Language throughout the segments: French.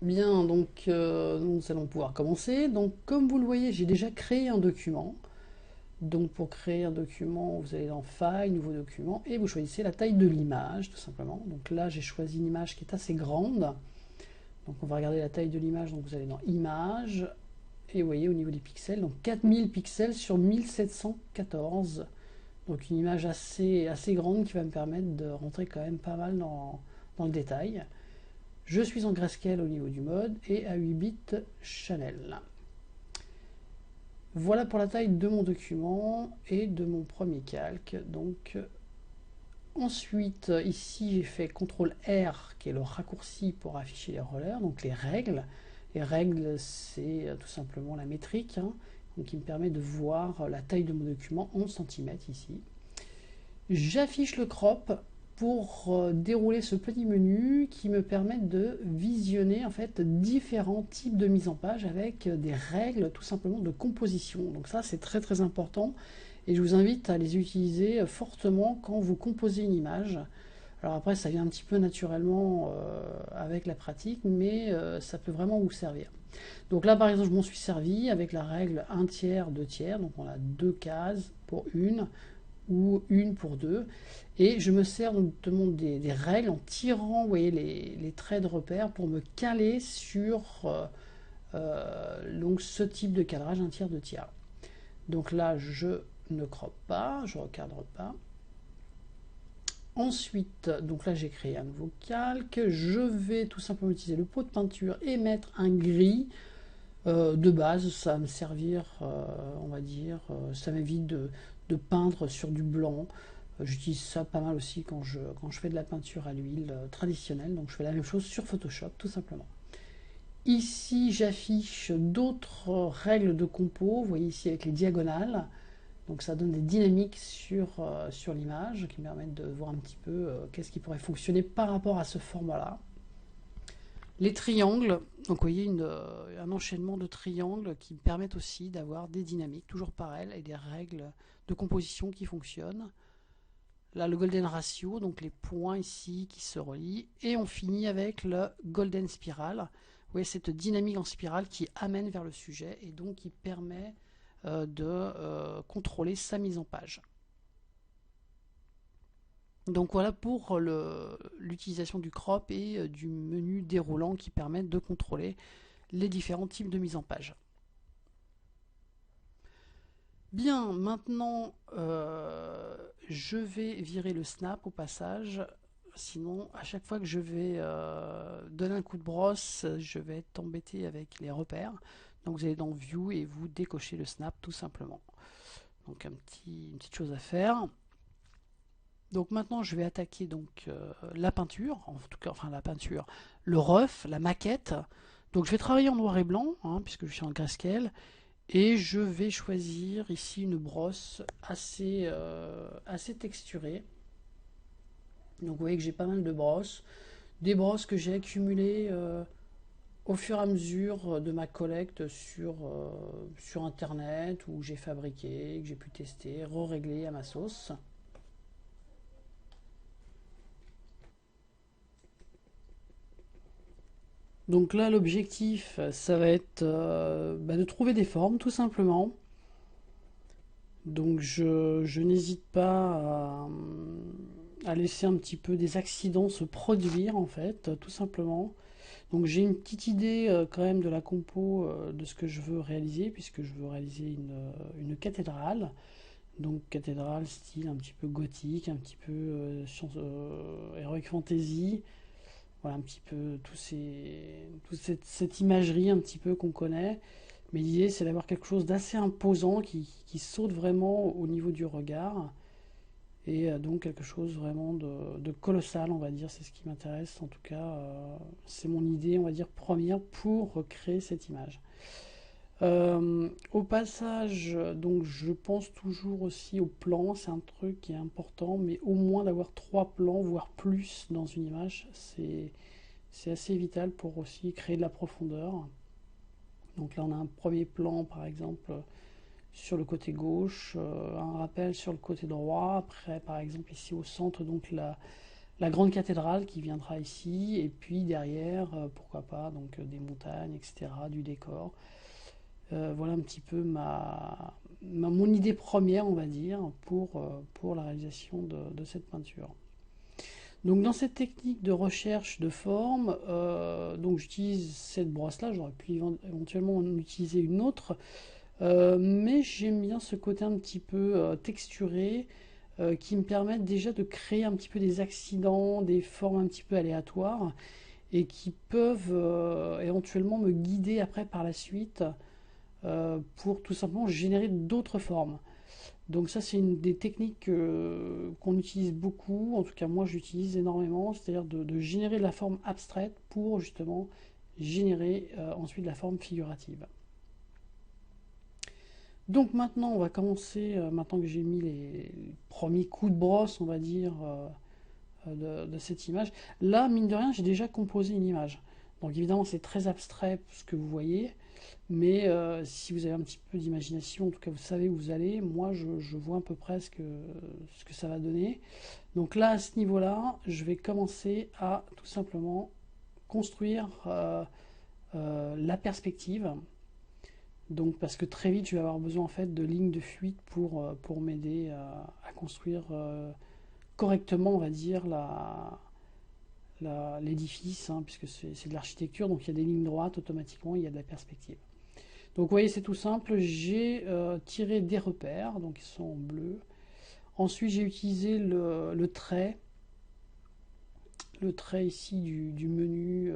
Bien, donc nous allons pouvoir commencer. Donc comme vous le voyez, j'ai déjà créé un document. Donc pour créer un document, vous allez dans File, Nouveau document, et vous choisissez la taille de l'image, tout simplement. Donc là, j'ai choisi une image qui est assez grande. Donc on va regarder la taille de l'image, donc vous allez dans Images, et vous voyez au niveau des pixels, donc 4000 pixels sur 1714. Donc une image assez grande qui va me permettre de rentrer quand même pas mal dans le détail. Je suis en grayscale au niveau du mode et à 8 bits Chanel. Voilà pour la taille de mon document et de mon premier calque. Donc ensuite, ici j'ai fait CTRL-R qui est le raccourci pour afficher les relais, donc les règles. Les règles, c'est tout simplement la métrique, hein, donc qui me permet de voir la taille de mon document en centimètres ici. J'affiche le crop pour dérouler ce petit menu qui me permet de visionner en fait différents types de mise en page avec des règles tout simplement de composition. Donc ça c'est très très important et je vous invite à les utiliser fortement quand vous composez une image. Alors après ça vient un petit peu naturellement avec la pratique, mais ça peut vraiment vous servir. Donc là par exemple je m'en suis servi avec la règle 1 tiers, 2 tiers, donc on a deux cases pour une ou une pour deux. Et je me sers notamment des règles en tirant, vous voyez, les traits de repère pour me caler sur donc ce type de cadrage, un tiers, deux tiers. Donc là, je ne croppe pas, je ne recadre pas. Ensuite, donc là j'ai créé un nouveau calque. Je vais tout simplement utiliser le pot de peinture et mettre un gris de base. Ça va me servir, on va dire, ça m'évite de peindre sur du blanc. J'utilise ça pas mal aussi quand je fais de la peinture à l'huile traditionnelle. Donc je fais la même chose sur Photoshop tout simplement. Ici j'affiche d'autres règles de compo. Vous voyez ici avec les diagonales. Donc ça donne des dynamiques sur l'image qui me permettent de voir un petit peu qu'est-ce qui pourrait fonctionner par rapport à ce format-là. Les triangles, donc vous voyez un enchaînement de triangles qui me permettent aussi d'avoir des dynamiques toujours pareilles et des règles de composition qui fonctionnent. Là, le golden ratio, donc les points ici qui se relient. Et on finit avec le golden spiral. Vous voyez cette dynamique en spirale qui amène vers le sujet et donc qui permet de contrôler sa mise en page. Donc voilà pour l'utilisation du crop et du menu déroulant qui permettent de contrôler les différents types de mise en page. Bien, maintenant, je vais virer le snap au passage. Sinon, à chaque fois que je vais donner un coup de brosse, je vais être embêté avec les repères. Donc vous allez dans View et vous décochez le snap tout simplement. Donc une petite chose à faire. Donc maintenant, je vais attaquer donc la peinture, en tout cas, enfin la peinture, le rough, la maquette. Donc je vais travailler en noir et blanc, hein, puisque je suis en grayscale. Et je vais choisir ici une brosse assez texturée. Donc vous voyez que j'ai pas mal de brosses. Des brosses que j'ai accumulées au fur et à mesure de ma collecte sur internet, où j'ai fabriqué, que j'ai pu tester, re-régler à ma sauce. Donc là l'objectif ça va être de trouver des formes tout simplement. Donc je n'hésite pas à laisser un petit peu des accidents se produire en fait, tout simplement. Donc j'ai une petite idée quand même de la compo de ce que je veux réaliser, puisque je veux réaliser une cathédrale. Donc cathédrale style un petit peu gothique, un petit peu heroic fantasy. Voilà un petit peu toute cette imagerie un petit peu qu'on connaît. Mais l'idée c'est d'avoir quelque chose d'assez imposant qui saute vraiment au niveau du regard et donc quelque chose vraiment de colossal, on va dire. C'est ce qui m'intéresse, en tout cas, c'est mon idée, on va dire, première pour créer cette image. Au passage, donc je pense toujours aussi au plan, c'est un truc qui est important, mais au moins d'avoir trois plans, voire plus dans une image, c'est assez vital pour aussi créer de la profondeur. Donc là on a un premier plan par exemple sur le côté gauche, un rappel sur le côté droit. Après, par exemple, ici au centre, donc la grande cathédrale qui viendra ici, et puis derrière, pourquoi pas, donc des montagnes, etc., du décor. Voilà un petit peu mon idée première, on va dire, pour la réalisation de cette peinture. Donc dans cette technique de recherche de forme, donc j'utilise cette brosse-là, j'aurais pu éventuellement en utiliser une autre, mais j'aime bien ce côté un petit peu texturé, qui me permettent déjà de créer un petit peu des accidents, des formes un petit peu aléatoires, et qui peuvent éventuellement me guider après par la suite pour tout simplement générer d'autres formes. Donc ça, c'est une des techniques qu'on utilise beaucoup, en tout cas moi j'utilise énormément, c'est-à-dire de générer de la forme abstraite pour justement générer ensuite de la forme figurative. Donc maintenant, on va commencer, maintenant que j'ai mis les premiers coups de brosse, on va dire, de cette image. Là, mine de rien, j'ai déjà composé une image. Donc évidemment, c'est très abstrait ce que vous voyez, mais si vous avez un petit peu d'imagination, en tout cas vous savez où vous allez, moi je vois à peu près ce que ça va donner. Donc là, à ce niveau-là, je vais commencer à tout simplement construire la perspective. Donc parce que très vite, je vais avoir besoin en fait de lignes de fuite pour m'aider à construire correctement, on va dire, l'édifice, hein, puisque c'est de l'architecture, donc il y a des lignes droites automatiquement, il y a de la perspective. Donc vous voyez, c'est tout simple, j'ai tiré des repères, donc ils sont en bleu. Ensuite, j'ai utilisé le trait ici du menu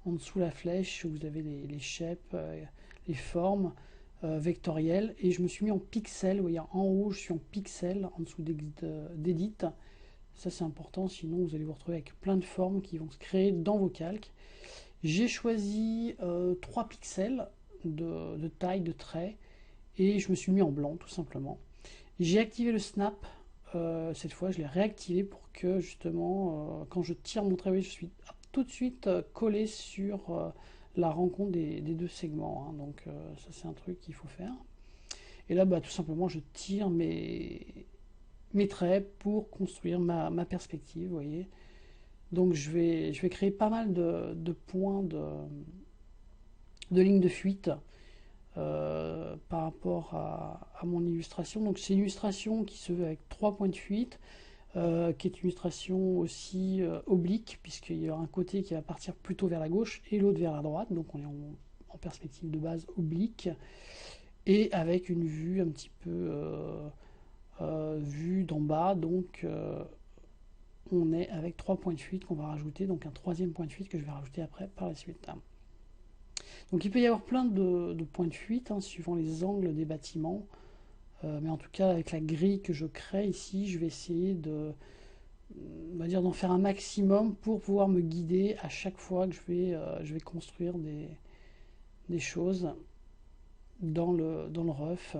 en dessous la flèche, où vous avez les shapes, les formes vectorielles, et je me suis mis en pixels. Vous voyez, en haut, je suis en pixels, en dessous d'edit. Ça, c'est important, sinon vous allez vous retrouver avec plein de formes qui vont se créer dans vos calques. J'ai choisi 3 pixels de taille, de trait, et je me suis mis en blanc, tout simplement. J'ai activé le snap. Cette fois, je l'ai réactivé pour que justement, quand je tire mon trait, je suis tout de suite collé sur la rencontre des deux segments, hein. Donc ça, c'est un truc qu'il faut faire. Et là, bah, tout simplement, je tire mes traits pour construire ma perspective, vous voyez. Donc je vais créer pas mal de points de lignes de fuite par rapport à mon illustration. Donc c'est une illustration qui se veut avec 3 points de fuite, qui est une illustration aussi oblique, puisqu'il y aura un côté qui va partir plutôt vers la gauche et l'autre vers la droite. Donc on est en perspective de base oblique, et avec une vue un petit peu vue d'en bas. Donc on est avec 3 points de fuite qu'on va rajouter, donc un troisième point de fuite que je vais rajouter après par la suite. Donc il peut y avoir plein de points de fuite, hein, suivant les angles des bâtiments. Mais en tout cas, avec la grille que je crée ici, je vais essayer on va dire, d'en faire un maximum pour pouvoir me guider à chaque fois que je vais construire des choses dans le rough.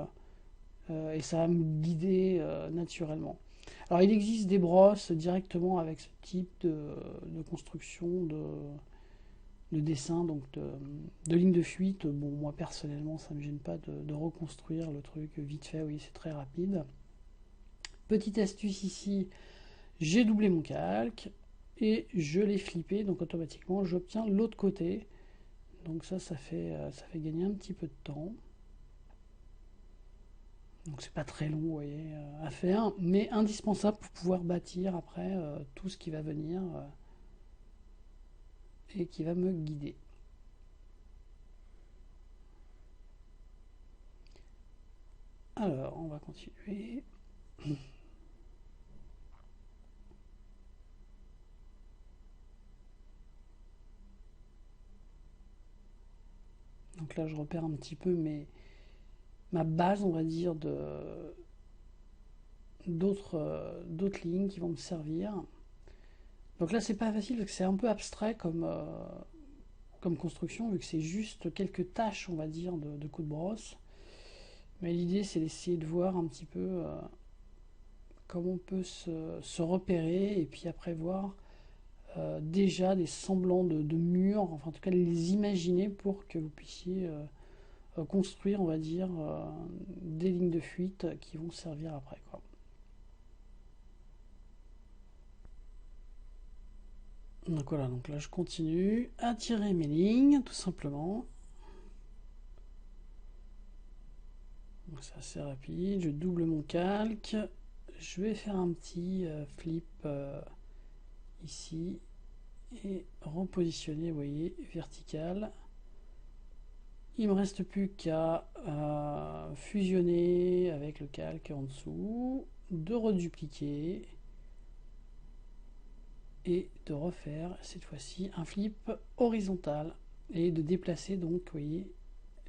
Et ça va me guider naturellement. Alors il existe des brosses directement avec ce type de construction, de dessin, donc de ligne de fuite. Bon, moi personnellement, ça ne me gêne pas de reconstruire le truc vite fait, oui, c'est très rapide. Petite astuce ici, j'ai doublé mon calque et je l'ai flippé, donc automatiquement j'obtiens l'autre côté. Donc ça fait gagner un petit peu de temps. Donc c'est pas très long, vous voyez, à faire, mais indispensable pour pouvoir bâtir après tout ce qui va venir et qui va me guider. Alors, on va continuer. Donc là, je repère un petit peu ma base, on va dire, d'autres lignes qui vont me servir. Donc là, c'est pas facile parce que c'est un peu abstrait comme construction, vu que c'est juste quelques tâches, on va dire, de coups de brosse. Mais l'idée, c'est d'essayer de voir un petit peu comment on peut se repérer, et puis après voir déjà des semblants de murs, enfin en tout cas les imaginer pour que vous puissiez construire, on va dire, des lignes de fuite qui vont servir après, quoi. Donc voilà, donc là je continue à tirer mes lignes tout simplement. C'est assez rapide, je double mon calque. Je vais faire un petit flip ici et repositionner, vous voyez, vertical. Il me reste plus qu'à fusionner avec le calque en dessous, de redupliquer et de refaire cette fois-ci un flip horizontal et de déplacer donc, vous voyez,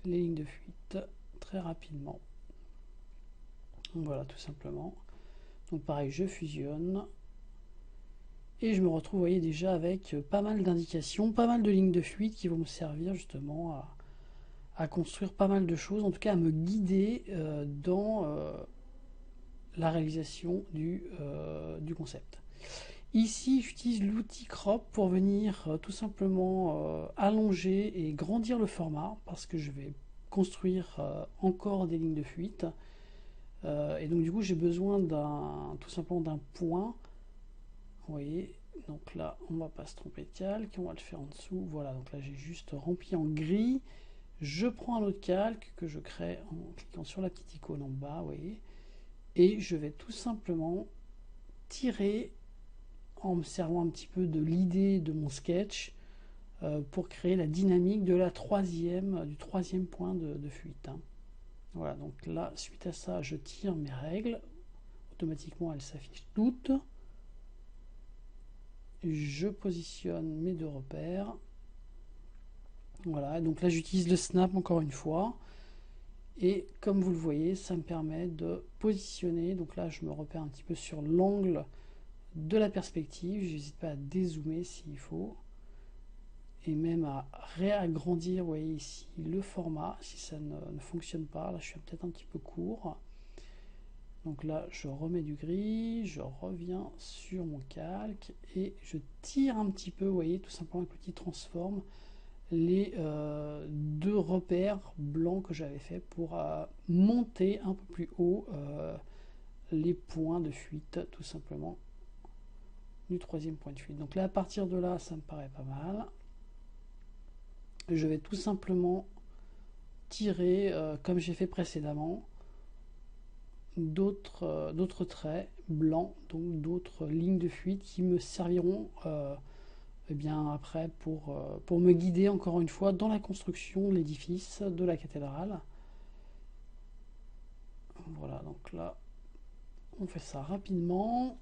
les lignes de fuite très rapidement. Donc voilà, tout simplement. Donc pareil, je fusionne et je me retrouve, vous voyez, déjà avec pas mal d'indications, pas mal de lignes de fuite qui vont me servir justement à construire pas mal de choses, en tout cas à me guider dans la réalisation du concept. Ici, j'utilise l'outil crop pour venir tout simplement allonger et grandir le format parce que je vais construire encore des lignes de fuite. Et donc du coup, j'ai besoin tout simplement d'un point. Vous voyez, donc là, on ne va pas se tromper de calque, on va le faire en dessous. Voilà, donc là, j'ai juste rempli en gris. Je prends un autre calque que je crée en cliquant sur la petite icône en bas, vous voyez, et je vais tout simplement tirer en me servant un petit peu de l'idée de mon sketch pour créer la dynamique de du troisième point de fuite. Hein. Voilà, donc là, suite à ça, je tire mes règles. Automatiquement, elles s'affichent toutes. Je positionne mes deux repères. Voilà, donc là, j'utilise le snap encore une fois. Et comme vous le voyez, ça me permet de positionner. Donc là, je me repère un petit peu sur l'angle de la perspective. Je n'hésite pas à dézoomer s'il faut. Et même à réagrandir, vous voyez ici, le format, si ça ne fonctionne pas. Là, je suis peut-être un petit peu court. Donc là, je remets du gris, je reviens sur mon calque et je tire un petit peu, vous voyez, tout simplement avec l'outil transform, les deux repères blancs que j'avais fait pour monter un peu plus haut les points de fuite, tout simplement, du troisième point de fuite. Donc là, à partir de là, ça me paraît pas mal. Je vais tout simplement tirer, comme j'ai fait précédemment, d'autres traits blancs, donc d'autres lignes de fuite qui me serviront eh bien, après pour me guider encore une fois dans la construction de l'édifice de la cathédrale. Voilà, donc là, on fait ça rapidement.